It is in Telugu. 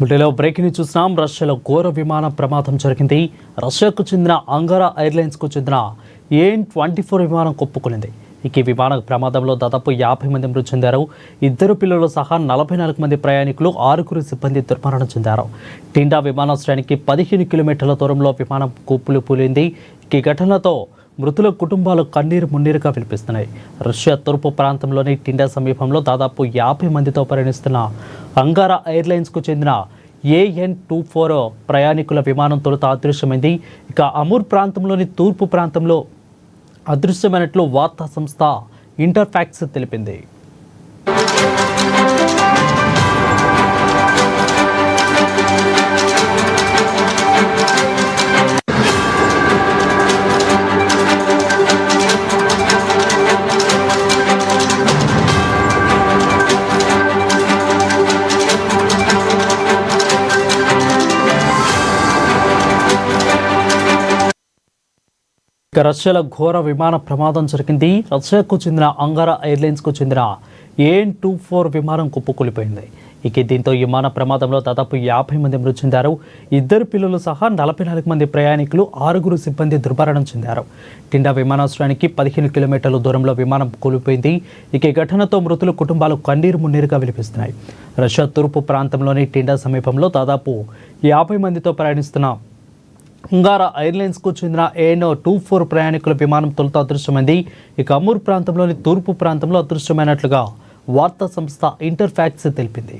బులెటిన్లో బ్రేకింగ్ న్యూస్ చూస్తున్నాం. రష్యాలో ఘోర విమాన ప్రమాదం జరిగింది. రష్యాకు చెందిన అంగారా ఎయిర్లైన్స్కు చెందిన AN-24 విమానం కొప్పుకునింది. ఈ విమాన ప్రమాదంలో దాదాపు 50 మంది మృతి చెందారు. 2 పిల్లలు సహా 44 మంది ప్రయాణికులు, 6 సిబ్బంది దుర్మరణం చెందారు. టిండా విమానాశ్రయానికి 15 కిలోమీటర్ల దూరంలో విమానం కూలింది. ఈ ఘటనతో మృతుల కుటుంబాలు కన్నీరు మున్నీరుగా వినిపిస్తున్నాయి. రష్యా తూర్పు ప్రాంతంలోని టిండా సమీపంలో దాదాపు 50 మందితో ప్రయాణిస్తున్న అంగారా ఎయిర్లైన్స్కు చెందిన AN-24 ప్రయాణికుల విమానం తొలుత అదృశ్యమైంది. ఇక అమూర్ ప్రాంతంలోని తూర్పు ప్రాంతంలో అదృశ్యమైనట్లు వార్తా సంస్థ ఇంటర్ఫాక్స్ తెలిపింది. రష్యాలో ఘోర విమాన ప్రమాదం జరిగింది. రష్యాకు చెందిన అంగారా ఎయిర్లైన్స్కు చెందిన AN-24 విమానం కుప్పకూలిపోయింది. దీంతో విమాన ప్రమాదంలో దాదాపు 50 మంది మృతి చెందారు. 2 పిల్లలు సహా 44 మంది ప్రయాణికులు, 6 సిబ్బంది దుర్మరణం చెందారు. టిండా విమానాశ్రయానికి 15 కిలోమీటర్ల దూరంలో విమానం కూలిపోయింది. ఈ ఘటనతో మృతుల కుటుంబాలు కన్నీరు మున్నీరుగా వినిపిస్తున్నాయి. రష్యా తూర్పు ప్రాంతంలోని టిండా సమీపంలో దాదాపు 50 మందితో ప్రయాణిస్తున్న అంగారా ఎయిర్లైన్స్కు చెందిన AN-24 ప్రయాణికుల విమానం తొలుత అదృశ్యమైంది. అమూర్ ప్రాంతంలోని తూర్పు ప్రాంతంలో అదృశ్యమైనట్లుగా వార్తా సంస్థ ఇంటర్ఫాక్స్ తెలిపింది.